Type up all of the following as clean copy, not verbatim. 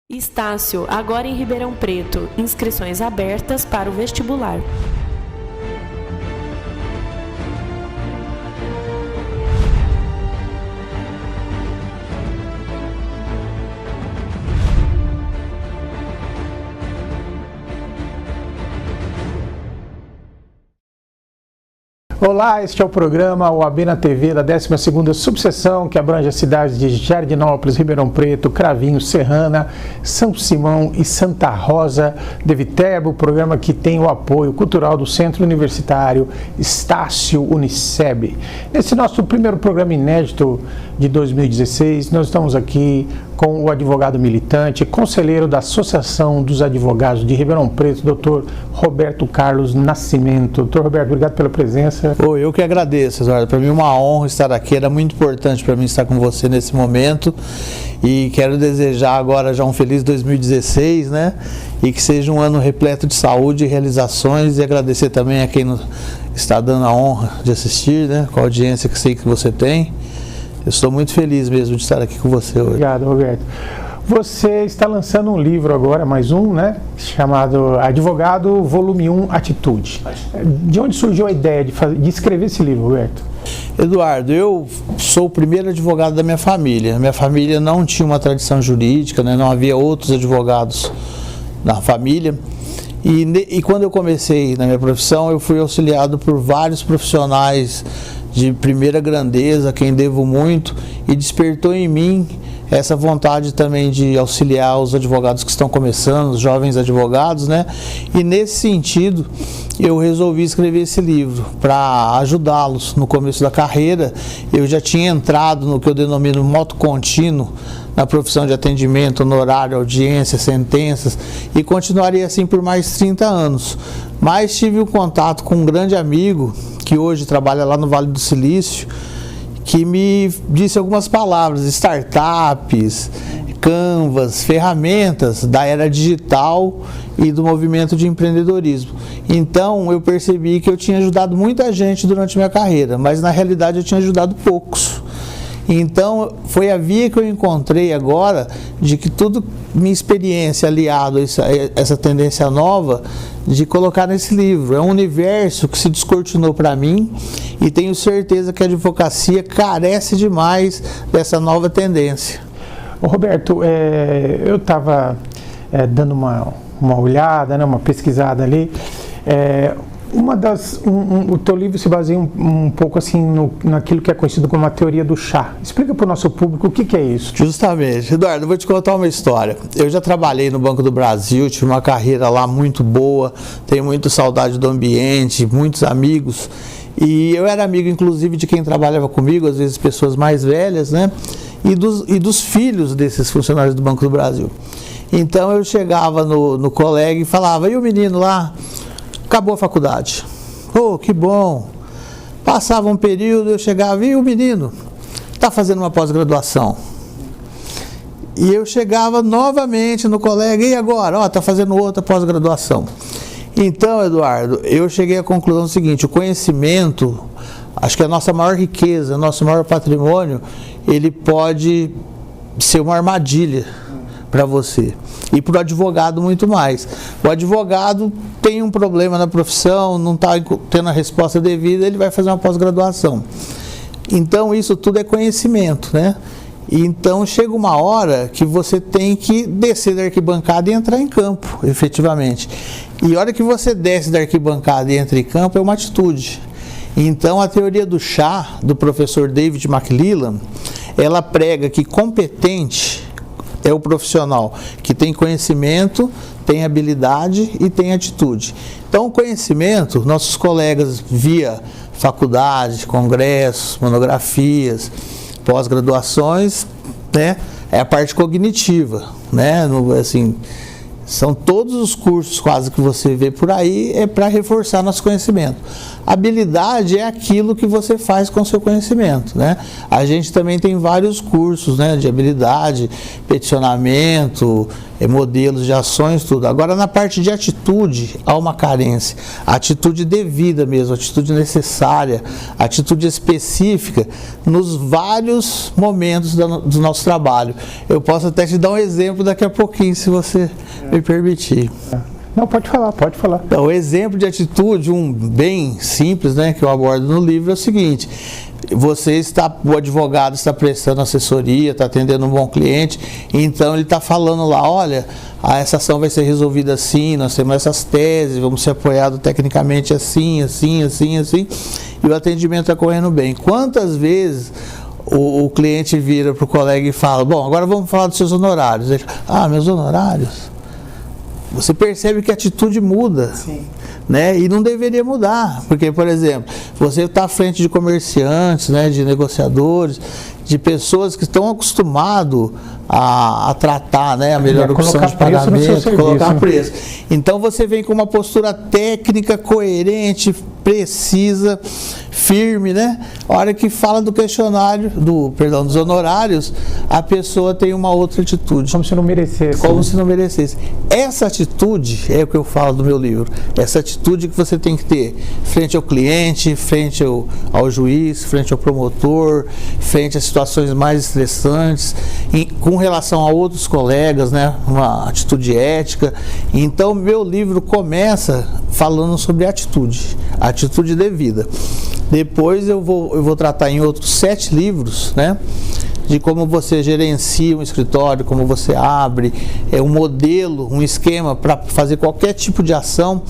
Estácio, agora em Ribeirão Preto. Inscrições abertas para o vestibular. Olá, este é o programa OAB na TV da 12ª subseção, que abrange as cidades de Jardinópolis, Ribeirão Preto, Cravinho, Serrana, São Simão e Santa Rosa de Viterbo, programa que tem o apoio cultural do Centro Universitário Estácio Uniceb. Nesse nosso primeiro programa inédito de 2016, nós estamos aqui com o advogado militante, conselheiro da Associação dos Advogados de Ribeirão Preto, Dr. Roberto Carlos Nascimento. Dr. Roberto, obrigado pela presença. Eu que agradeço, Eduardo. Para mim é uma honra estar aqui, era muito importante para mim estar com você nesse momento e quero desejar agora já um feliz 2016, né? E que seja um ano repleto de saúde e realizações, e agradecer também a quem nos está dando a honra de assistir, né? Com a audiência que sei que você tem. Eu estou muito feliz mesmo de estar aqui com você hoje. Obrigado, Roberto. Você está lançando um livro agora, mais um, né? Chamado Advogado, Volume 1, Atitude. De onde surgiu a ideia de escrever esse livro, Roberto? Eduardo, eu sou o primeiro advogado da minha família. Minha família não tinha uma tradição jurídica, né? Não havia outros advogados na família. E quando eu comecei na minha profissão, eu fui auxiliado por vários profissionais de primeira grandeza, a quem devo muito, e despertou em mim essa vontade também de auxiliar os advogados que estão começando, os jovens advogados, né? E nesse sentido, eu resolvi escrever esse livro para ajudá-los no começo da carreira. Eu já tinha entrado no que eu denomino moto contínuo, na profissão de atendimento, honorário, audiência, sentenças, e continuaria assim por mais 30 anos. Mas tive um contato com um grande amigo, que hoje trabalha lá no Vale do Silício, que me disse algumas palavras: startups, canvas, ferramentas da era digital e do movimento de empreendedorismo. Então eu percebi que eu tinha ajudado muita gente durante minha carreira, mas na realidade eu tinha ajudado poucos. Então foi a via que eu encontrei agora de que tudo, minha experiência aliado a essa tendência nova, de colocar nesse livro. É um universo que se descortinou para mim e tenho certeza que a advocacia carece demais dessa nova tendência. Ô Roberto, eu estava dando uma olhada, né, uma pesquisada ali. O teu livro se baseia um pouco assim naquilo que é conhecido como a teoria do chá. Explica para o nosso público o que é isso. Justamente. Eduardo, eu vou te contar uma história. Eu já trabalhei no Banco do Brasil, tive uma carreira lá muito boa, tenho muita saudade do ambiente, muitos amigos. E eu era amigo, inclusive, de quem trabalhava comigo, às vezes pessoas mais velhas, né? E dos filhos desses funcionários do Banco do Brasil. Então eu chegava no colega e falava: e o menino lá? Acabou a faculdade. Oh, que bom. Passava um período, eu chegava: e o menino? Está fazendo uma pós-graduação. E eu chegava novamente no colega: e agora? Está fazendo outra pós-graduação. Então, Eduardo, eu cheguei à conclusão seguinte: o conhecimento, acho que é a nossa maior riqueza, nosso maior patrimônio, ele pode ser uma armadilha para você e para o advogado muito mais. O advogado tem um problema na profissão, não está tendo a resposta devida, ele vai fazer uma pós-graduação. Então isso tudo é conhecimento, né? Então chega uma hora que você tem que descer da arquibancada e entrar em campo, efetivamente. E a hora que você desce da arquibancada e entra em campo é uma atitude. Então a teoria do chá, do professor David McClellan, ela prega que competente é o profissional que tem conhecimento, tem habilidade e tem atitude. Então, o conhecimento, nossos colegas via faculdade, congressos, monografias, pós-graduações, né, é a parte cognitiva, né, assim, são todos os cursos quase que você vê por aí, é para reforçar nosso conhecimento. Habilidade é aquilo que você faz com o seu conhecimento, né? A gente também tem vários cursos, né, de habilidade, peticionamento, modelos de ações, tudo. Agora, na parte de atitude, há uma carência. Atitude devida mesmo, atitude necessária, atitude específica nos vários momentos do nosso trabalho. Eu posso até te dar um exemplo daqui a pouquinho, se você me permitir. Não, pode falar, pode falar. Então, o exemplo de atitude, um bem simples, né, que eu abordo no livro, é o seguinte: o advogado está prestando assessoria, está atendendo um bom cliente, então ele está falando lá, olha, essa ação vai ser resolvida assim, nós temos essas teses, vamos ser apoiados tecnicamente assim, e o atendimento está correndo bem. Quantas vezes o cliente vira para o colega e fala, bom, agora vamos falar dos seus honorários. Ele fala, meus honorários? Você percebe que a atitude muda. Sim. Né? E não deveria mudar, porque, por exemplo, você está à frente de comerciantes, né, de negociadores, de pessoas que estão acostumados a tratar, né, a melhor opção de pagamento, colocar preço. Então você vem com uma postura técnica, coerente, precisa, firme, né? A hora que fala do questionário, dos honorários, a pessoa tem uma outra atitude. Como se não merecesse. Como se não merecesse. Essa atitude é o que eu falo do meu livro. Essa atitude que você tem que ter frente ao cliente, frente ao juiz, frente ao promotor, frente a situações mais estressantes, com relação a outros colegas, né? Uma atitude ética. Então, meu livro começa falando sobre atitude devida. Depois eu vou tratar em outros 7 livros, né, de como você gerencia um escritório, como você abre, um modelo, um esquema para fazer qualquer tipo de ação,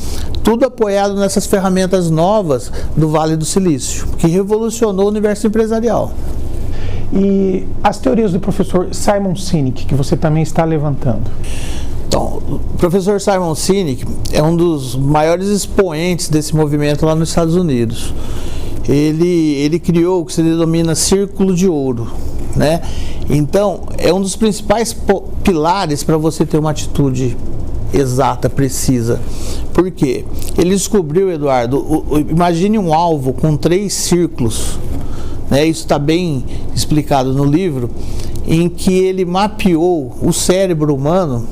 tudo apoiado nessas ferramentas novas do Vale do Silício, que revolucionou o universo empresarial. E as teorias do professor Simon Sinek, que você também está levantando? Então, o professor Simon Sinek é um dos maiores expoentes desse movimento lá nos Estados Unidos. Ele criou o que se denomina Círculo de Ouro, né? Então, é um dos principais pilares para você ter uma atitude exata, precisa. Por quê? Ele descobriu, Eduardo, imagine um alvo com 3 círculos, né? Isso está bem explicado no livro, em que ele mapeou o cérebro humano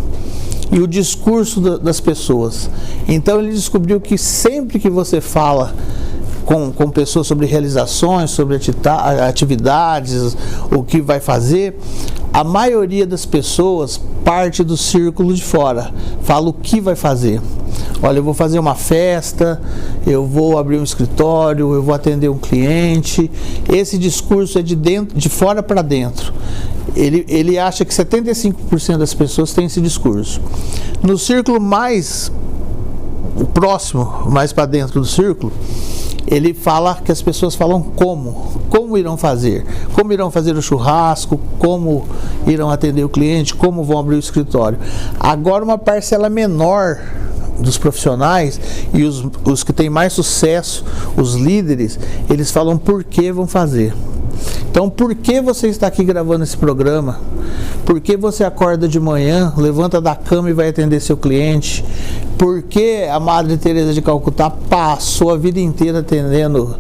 e o discurso das pessoas. Então ele descobriu que sempre que você fala com pessoas sobre realizações, sobre atividades, o que vai fazer, a maioria das pessoas parte do círculo de fora, fala o que vai fazer. Olha, eu vou fazer uma festa, eu vou abrir um escritório, eu vou atender um cliente. Esse discurso é de fora para dentro. Ele acha que 75% das pessoas têm esse discurso. No círculo mais próximo, mais para dentro do círculo, ele fala que as pessoas falam como irão fazer o churrasco, como irão atender o cliente, como vão abrir o escritório. Agora, uma parcela menor dos profissionais e os que têm mais sucesso, os líderes, eles falam por que vão fazer. Então, por que você está aqui gravando esse programa? Por que você acorda de manhã, levanta da cama e vai atender seu cliente? Por que a Madre Teresa de Calcutá passou a vida inteira atendendo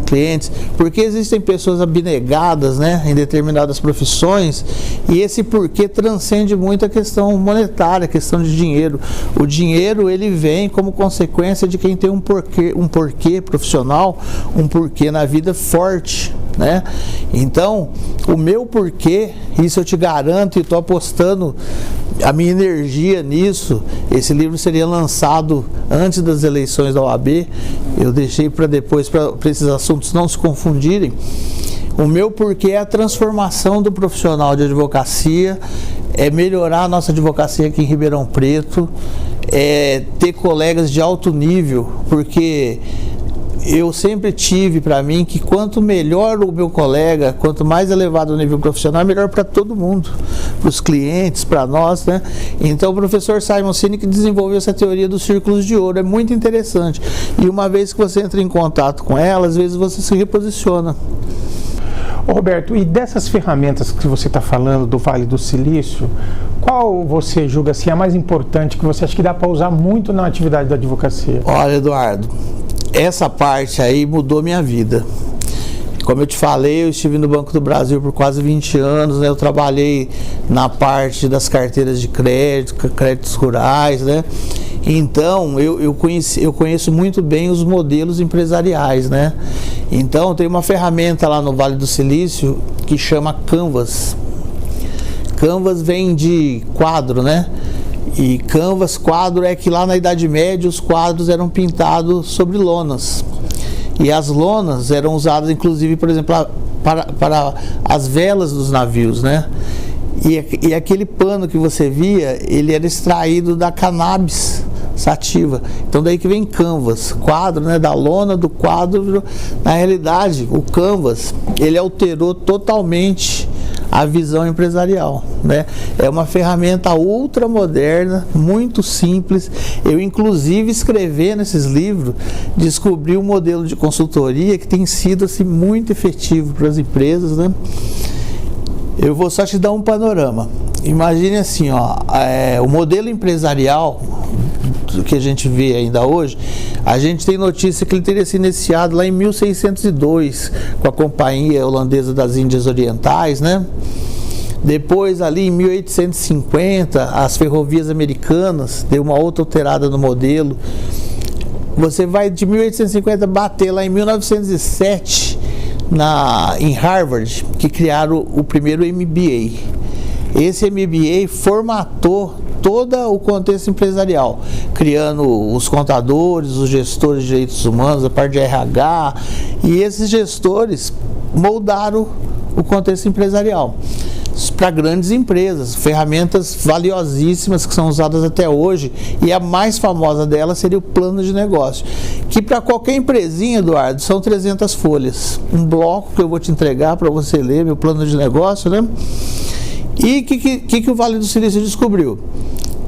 clientes? Porque existem pessoas abnegadas, né, em determinadas profissões, e esse porquê transcende muito a questão monetária, a questão de dinheiro. O dinheiro, ele vem como consequência de quem tem um porquê profissional, um porquê na vida forte, né? Então, o meu porquê, isso eu te garanto e estou apostando a minha energia nisso. Esse livro seria lançado antes das eleições da OAB, eu deixei para depois, para esses assuntos não se confundirem. O meu porquê é a transformação do profissional de advocacia, é melhorar a nossa advocacia aqui em Ribeirão Preto, é ter colegas de alto nível, porque eu sempre tive para mim que quanto melhor o meu colega, quanto mais elevado o nível profissional, é melhor para todo mundo, para os clientes, para nós, né? Então o professor Simon Sinek desenvolveu essa teoria dos círculos de ouro, é muito interessante. E uma vez que você entra em contato com ela, às vezes você se reposiciona. Ô Roberto, e dessas ferramentas que você está falando do Vale do Silício, qual você julga assim a mais importante, que você acha que dá para usar muito na atividade da advocacia? Olha, Eduardo, essa parte aí mudou minha vida. Como eu te falei, eu estive no Banco do Brasil por quase 20 anos, né? Eu trabalhei na parte das carteiras de crédito, créditos rurais, né? Então, eu conheço muito bem os modelos empresariais, né? Então, tem uma ferramenta lá no Vale do Silício que chama Canvas. Canvas vem de quadro, né? E Canvas, quadro, é que lá na Idade Média os quadros eram pintados sobre lonas. E as lonas eram usadas, inclusive, por exemplo, para as velas dos navios, né? E aquele pano que você via, ele era extraído da cannabis sativa. Então daí que vem Canvas, quadro, né? Da lona, do quadro. Na realidade, o Canvas, ele alterou totalmente a visão empresarial, né? É uma ferramenta ultra moderna, muito simples. Eu, inclusive, escrevendo esses livros, descobri um modelo de consultoria que tem sido assim, muito efetivo para as empresas, né? Eu vou só te dar um panorama. Imagine assim, ó, o modelo empresarial que a gente vê ainda hoje, a gente tem notícia que ele teria sido iniciado lá em 1602 com a Companhia Holandesa das Índias Orientais, né? Depois, ali em 1850, as ferrovias americanas deu uma outra alterada no modelo. Você vai de 1850 bater lá em 1907 em Harvard, que criaram o primeiro MBA. Esse MBA formatou todo o contexto empresarial, criando os contadores, os gestores de direitos humanos, a parte de RH, e esses gestores moldaram o contexto empresarial para grandes empresas, ferramentas valiosíssimas que são usadas até hoje, e a mais famosa delas seria o plano de negócio, que para qualquer empresinha, Eduardo, são 300 folhas, um bloco que eu vou te entregar para você ler, meu plano de negócio, né? E o que o Vale do Silício descobriu?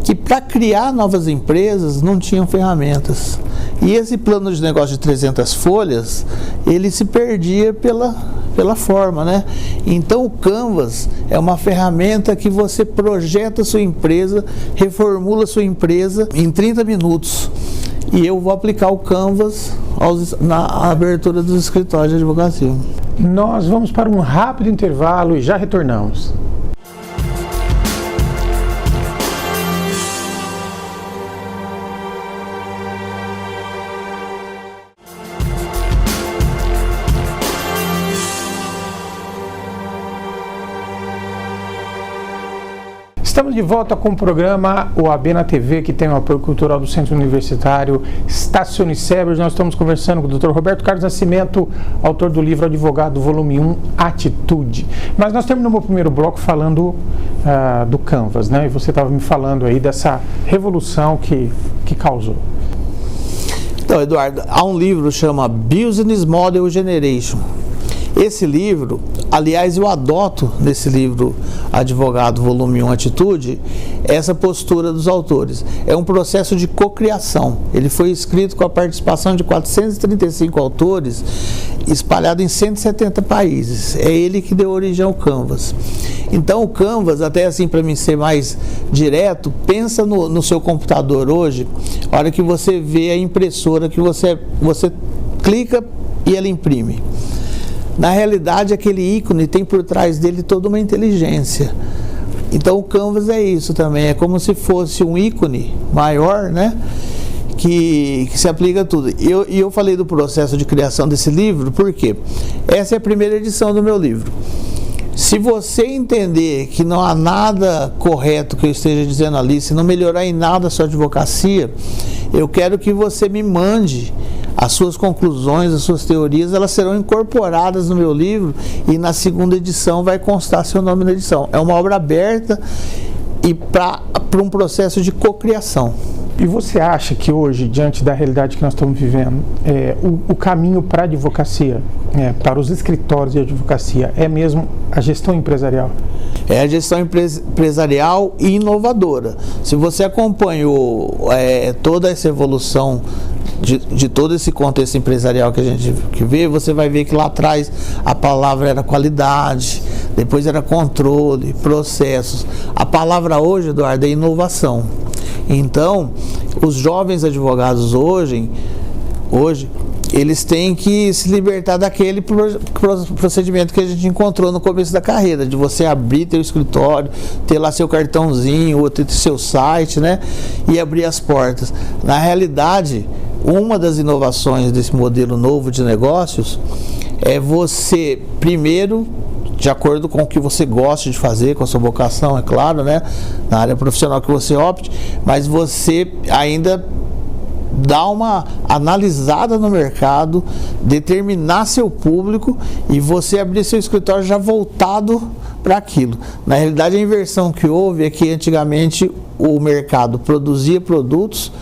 Que para criar novas empresas não tinham ferramentas. E esse plano de negócio de 300 folhas, ele se perdia pela forma, né? Então o Canvas é uma ferramenta que você projeta a sua empresa, reformula a sua empresa em 30 minutos. E eu vou aplicar o Canvas na abertura dos escritórios de advocacia. Nós vamos para um rápido intervalo e já retornamos. Estamos de volta com o programa OAB na TV, que tem o apoio cultural do Centro Universitário Estácio Nicebre. Nós estamos conversando com o Dr. Roberto Carlos Nascimento, autor do livro Advogado, volume 1, Atitude. Mas nós terminamos o primeiro bloco falando do Canvas, né? E você estava me falando aí dessa revolução que causou. Então, Eduardo, há um livro que chama Business Model Generation. Esse livro, aliás, eu adoto nesse livro Advogado, volume 1, Atitude, essa postura dos autores. É um processo de cocriação. Ele foi escrito com a participação de 435 autores, espalhado em 170 países. É ele que deu origem ao Canvas. Então o Canvas, até assim para mim ser mais direto, pensa no seu computador hoje, a hora que você vê a impressora que você clica e ela imprime. Na realidade, aquele ícone tem por trás dele toda uma inteligência. Então o Canvas é isso também, é como se fosse um ícone maior, né? Que se aplica a tudo. E eu falei do processo de criação desse livro, porque essa é a primeira edição do meu livro. Se você entender que não há nada correto que eu esteja dizendo ali, se não melhorar em nada a sua advocacia, eu quero que você me mande as suas conclusões, as suas teorias, elas serão incorporadas no meu livro e na segunda edição vai constar seu nome na edição. É uma obra aberta e para um processo de cocriação. E você acha que hoje, diante da realidade que nós estamos vivendo, o caminho para a advocacia, para os escritórios de advocacia, é mesmo a gestão empresarial? É a gestão empresarial e inovadora. Se você acompanhou toda essa evolução de todo esse contexto empresarial que a gente vê, você vai ver que lá atrás a palavra era qualidade, depois era controle, processos. A palavra hoje, Eduardo, é inovação. Então, os jovens advogados hoje eles têm que se libertar daquele procedimento que a gente encontrou no começo da carreira, de você abrir teu escritório, ter lá seu cartãozinho, ou ter seu site, né? E abrir as portas. Na realidade, uma das inovações desse modelo novo de negócios é você, primeiro, de acordo com o que você gosta de fazer, com a sua vocação, é claro, né? Na área profissional que você opte, mas você ainda dar uma analisada no mercado, determinar seu público e você abrir seu escritório já voltado para aquilo. Na realidade, a inversão que houve é que antigamente o mercado produzia produtos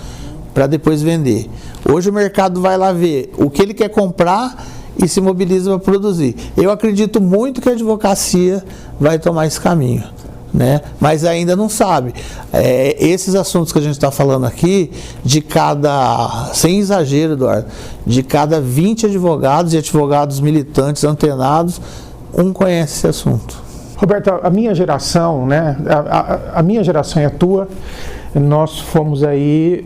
para depois vender. Hoje o mercado vai lá ver o que ele quer comprar e se mobiliza para produzir. Eu acredito muito que a advocacia vai tomar esse caminho, né? Mas ainda não sabe. Esses assuntos que a gente está falando aqui, sem exagero, Eduardo, de cada 20 advogados e advogados militantes antenados, um conhece esse assunto. Roberto, a minha geração, né? A minha geração e a tua, nós fomos aí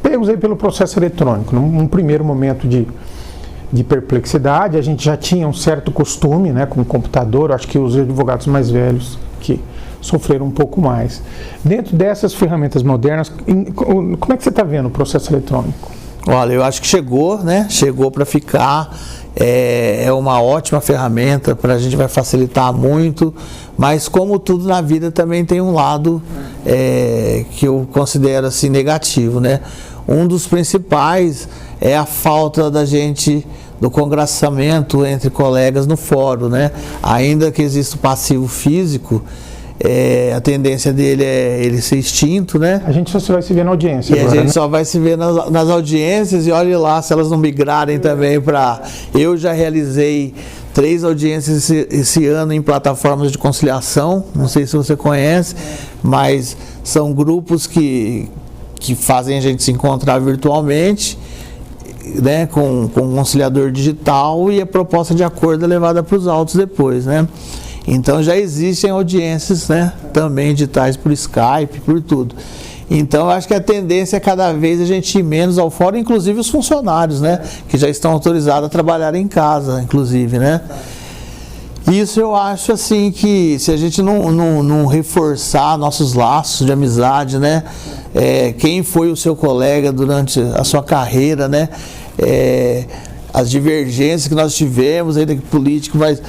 pegos aí pelo processo eletrônico, num primeiro momento de perplexidade. A gente já tinha um certo costume, né, com o computador. Acho que os advogados mais velhos que sofreram um pouco mais. Dentro dessas ferramentas modernas, como é que você está vendo o processo eletrônico? Olha, eu acho que chegou, né? Chegou para ficar. É uma ótima ferramenta, para a gente vai facilitar muito, mas como tudo na vida também tem um lado que eu considero assim negativo, né? Um dos principais é a falta do congraçamento entre colegas no fórum, né? Ainda que exista o passivo físico, a tendência dele é ele ser extinto, né? A gente só vai se ver na audiência agora, a gente só vai se ver nas audiências, e olhe lá se elas não migrarem também para... Eu já realizei 3 audiências esse ano em plataformas de conciliação, não sei se você conhece, mas são grupos que fazem a gente se encontrar virtualmente, né, com um conciliador digital, e a proposta de acordo é levada para os autos depois, né? Então já existem audiências, né, também digitais por Skype, por tudo. Então eu acho que a tendência é cada vez a gente ir menos ao fórum, inclusive os funcionários, né, que já estão autorizados a trabalhar em casa, inclusive, né? Isso eu acho assim que se a gente não reforçar nossos laços de amizade, né? Quem foi o seu colega durante a sua carreira, né? As divergências que nós tivemos ainda que político, mas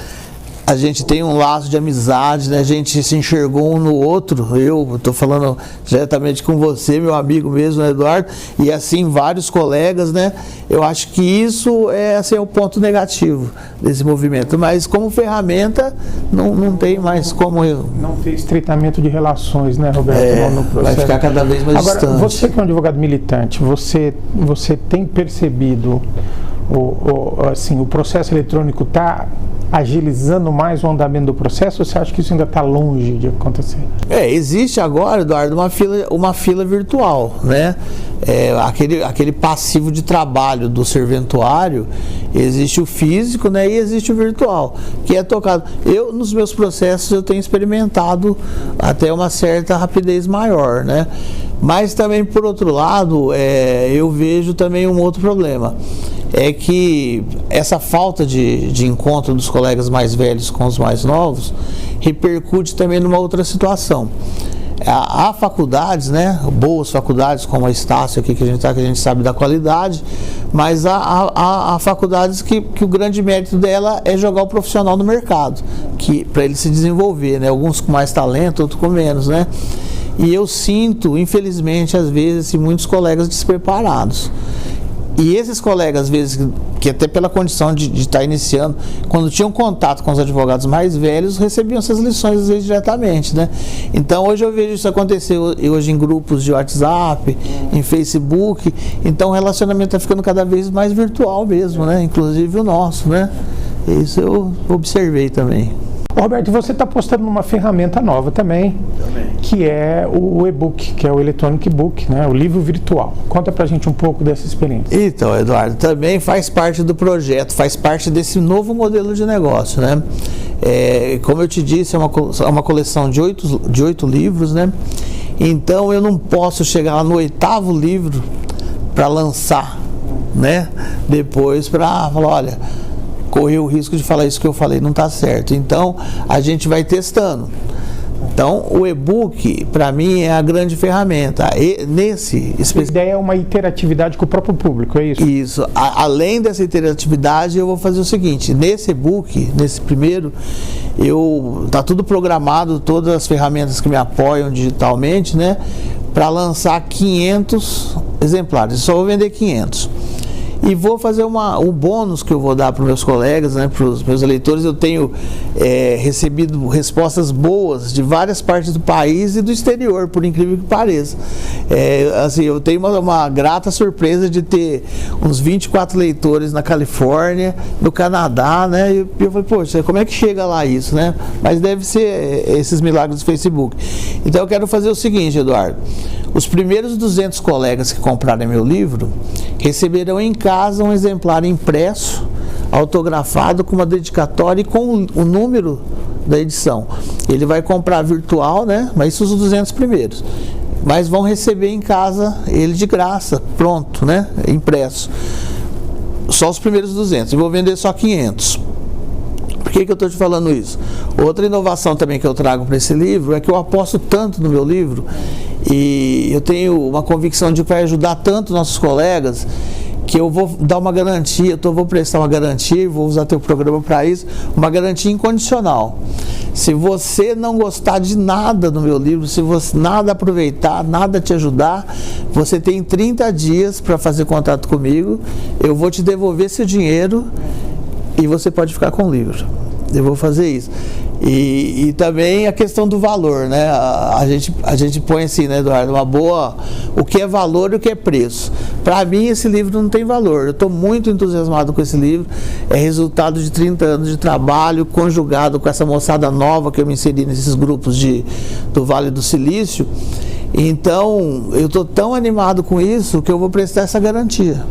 a gente tem um laço de amizade, né? A gente se enxergou um no outro. Eu estou falando diretamente com você, meu amigo mesmo, né, Eduardo, e assim vários colegas, né? Eu acho que isso é o ponto negativo desse movimento, mas como ferramenta não tem mais como não ter estreitamento de relações, né, Roberto? No processo. Vai ficar cada vez mais distante. Agora, você que é um advogado militante, você tem percebido o processo eletrônico está agilizando mais o andamento do processo, ou você acha que isso ainda está longe de acontecer? Existe agora, Eduardo, uma fila virtual, né? Aquele passivo de trabalho do serventuário, existe o físico, né? E existe o virtual, que é tocado. Nos meus processos, eu tenho experimentado até uma certa rapidez maior, né? Mas também, por outro lado, eu vejo também um outro problema. É que essa falta de encontro dos colegas mais velhos com os mais novos repercute também numa outra situação. Há faculdades, né, boas faculdades como a Estácio aqui que a gente sabe da qualidade, mas há faculdades que o grande mérito dela é jogar o profissional no mercado, para ele se desenvolver, né, alguns com mais talento, outros com menos, né. E eu sinto, infelizmente, às vezes, muitos colegas despreparados. E esses colegas, às vezes, que até pela condição de estar iniciando, quando tinham contato com os advogados mais velhos, recebiam essas lições, às vezes, diretamente, né? Então, hoje eu vejo isso acontecer hoje em grupos de WhatsApp, em Facebook. Então, o relacionamento está ficando cada vez mais virtual mesmo, né? Inclusive o nosso, né? Isso eu observei também. Roberto, você está postando numa ferramenta nova também, que é o e-book, que é o Electronic Book, né? O livro virtual. Conta pra gente um pouco dessa experiência. Então, Eduardo, também faz parte do projeto, faz parte desse novo modelo de negócio, né? Como eu te disse, é uma coleção de 8 livros, né? Então eu não posso chegar lá no 8º livro para lançar, né, depois para falar, olha, correu o risco de falar isso que eu falei, não está certo. Então, a gente vai testando. Então, o e-book, para mim, é a grande ferramenta. A ideia é uma interatividade com o próprio público, é isso? Isso. Além dessa interatividade, eu vou fazer o seguinte, nesse e-book, nesse primeiro, tá tudo programado, todas as ferramentas que me apoiam digitalmente, né, para lançar 500 exemplares. Eu só vou vender 500. E vou fazer um bônus que eu vou dar para os meus colegas, né, para os meus leitores. Eu tenho recebido respostas boas de várias partes do país e do exterior, por incrível que pareça. Assim, eu tenho uma grata surpresa de ter uns 24 leitores na Califórnia, no Canadá, né? E eu falei, poxa, como é que chega lá isso, né? Mas deve ser esses milagres do Facebook. Então eu quero fazer o seguinte, Eduardo. Os primeiros 200 colegas que comprarem meu livro receberão em casa um exemplar impresso, autografado, com uma dedicatória e com o número da edição. Ele vai comprar virtual, né? Mas isso os 200 primeiros. Mas vão receber em casa ele de graça, pronto, né? Impresso. Só os primeiros 200. Eu vou vender só 500. Por que eu estou te falando isso? Outra inovação também que eu trago para esse livro é que eu aposto tanto no meu livro e eu tenho uma convicção de que vai ajudar tanto nossos colegas que eu vou dar uma garantia, vou prestar uma garantia e vou usar teu programa para isso, uma garantia incondicional. Se você não gostar de nada do meu livro, se você nada aproveitar, nada te ajudar, você tem 30 dias para fazer contato comigo, eu vou te devolver seu dinheiro e você pode ficar com o livro. Eu vou fazer isso. E também a questão do valor, né? A gente põe assim, né, Eduardo, uma boa, o que é valor e o que é preço. Para mim esse livro não tem valor. Eu estou muito entusiasmado com esse livro. É resultado de 30 anos de trabalho, conjugado com essa moçada nova que eu me inseri nesses grupos do Vale do Silício. Então, eu estou tão animado com isso que eu vou prestar essa garantia.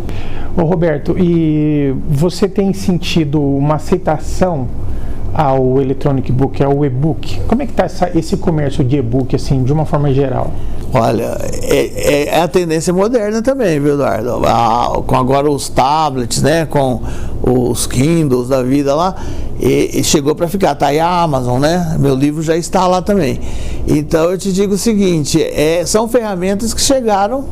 Ô Roberto, e você tem sentido uma aceitação ao electronic book, ao e-book? Como é que está esse comércio de e-book, assim, de uma forma geral? Olha, é a tendência moderna também, viu, Eduardo? Com agora os tablets, né, com os Kindles da vida lá, e chegou para ficar, tá aí a Amazon, né? Meu livro já está lá também. Então eu te digo o seguinte, são ferramentas que chegaram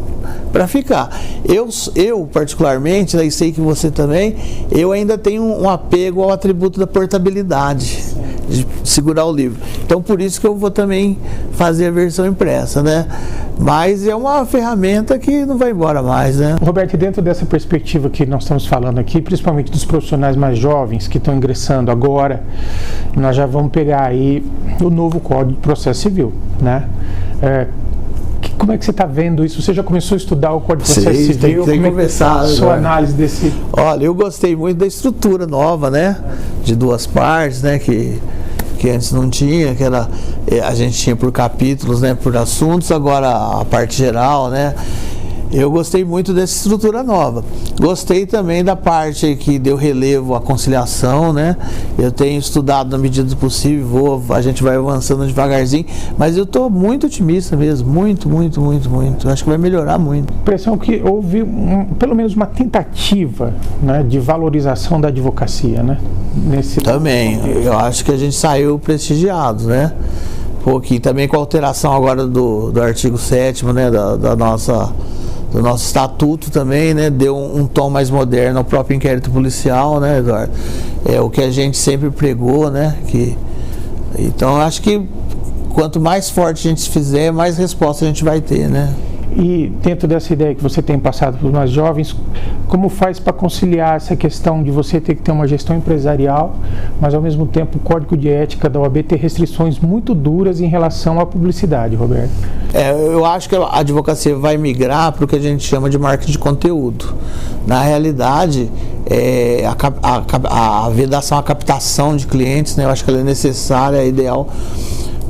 para ficar. Eu particularmente, e sei que você também, eu ainda tenho um apego ao atributo da portabilidade, de segurar o livro. Então por isso que eu vou também fazer a versão impressa, né? Mas é uma ferramenta que não vai embora mais, né? Roberto, dentro dessa perspectiva que nós estamos falando aqui, principalmente dos profissionais mais jovens que estão ingressando agora, nós já vamos pegar aí o novo Código de Processo Civil, né? Como é que você está vendo isso? Você já começou a estudar o Código de Processo Civil? Tem que começar. Sua análise desse... Olha, eu gostei muito da estrutura nova, né? De duas partes, né? Que antes não tinha, que era, a gente tinha por capítulos, né? Por assuntos, agora a parte geral, né? Eu gostei muito dessa estrutura nova. Gostei também da parte que deu relevo à conciliação, né? Eu tenho estudado na medida do possível, a gente vai avançando devagarzinho, mas eu estou muito otimista mesmo, muito. Acho que vai melhorar muito. A impressão que houve pelo menos uma tentativa, né, de valorização da advocacia, né? Também, eu acho que a gente saiu prestigiado, né? Porque também com a alteração agora do artigo 7º, né, do nosso estatuto também, né, deu um tom mais moderno ao próprio inquérito policial, né, Eduardo? É o que a gente sempre pregou, né? Então, acho que quanto mais forte a gente fizer, mais resposta a gente vai ter, né? E dentro dessa ideia que você tem passado para os mais jovens, como faz para conciliar essa questão de você ter que ter uma gestão empresarial, mas ao mesmo tempo o Código de Ética da OAB ter restrições muito duras em relação à publicidade, Roberto? Eu acho que a advocacia vai migrar para o que a gente chama de marketing de conteúdo. Na realidade, a vedação, a captação de clientes, né, eu acho que ela é necessária, é ideal,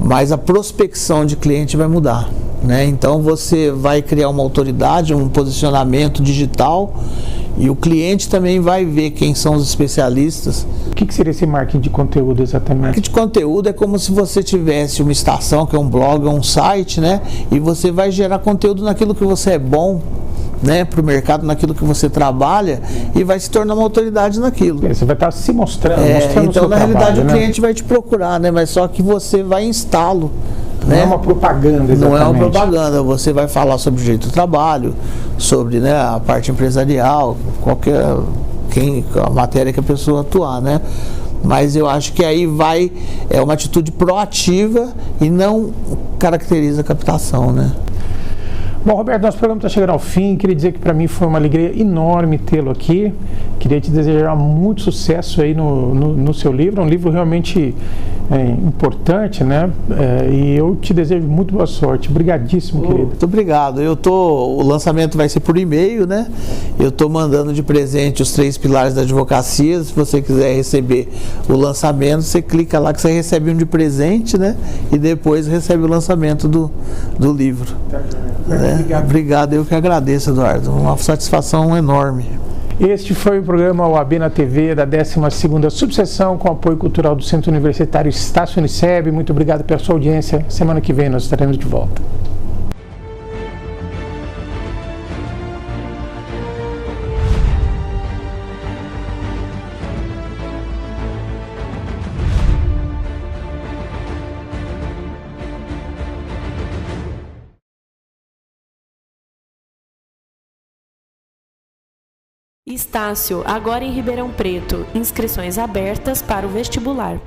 mas a prospecção de cliente vai mudar. Né? Então você vai criar uma autoridade, um posicionamento digital e o cliente também vai ver quem são os especialistas. O que seria esse marketing de conteúdo exatamente? Marketing de conteúdo é como se você tivesse uma estação, que é um blog, um site, né? E você vai gerar conteúdo naquilo que você é bom, né, para o mercado naquilo que você trabalha e vai se tornar uma autoridade naquilo. Você vai estar se mostrando, mostrando então, o seu na realidade, trabalho, o né? cliente vai te procurar, né? Mas só que você vai instá-lo. Não né? é uma propaganda, exatamente. Não é uma propaganda, você vai falar sobre o jeito do trabalho, sobre, né, a parte empresarial, a matéria que a pessoa atuar, né? Mas eu acho que aí é uma atitude proativa e não caracteriza a captação, né? Bom, Roberto, nosso programa está chegando ao fim. Queria dizer que para mim foi uma alegria enorme tê-lo aqui. Queria te desejar muito sucesso aí no seu livro. É um livro realmente importante, né? E eu te desejo muito boa sorte. Obrigadíssimo, querido. Muito obrigado. O lançamento vai ser por e-mail, né? Eu estou mandando de presente os 3 pilares da advocacia. Se você quiser receber o lançamento, você clica lá que você recebe um de presente, né? E depois recebe o lançamento do livro. Obrigado, eu que agradeço, Eduardo. Uma satisfação enorme. Este foi o programa OAB na TV da 12ª subseção com apoio cultural do Centro Universitário Estácio Uniceb. Muito obrigado pela sua audiência. Semana que vem nós estaremos de volta. Estácio, agora em Ribeirão Preto. Inscrições abertas para o vestibular.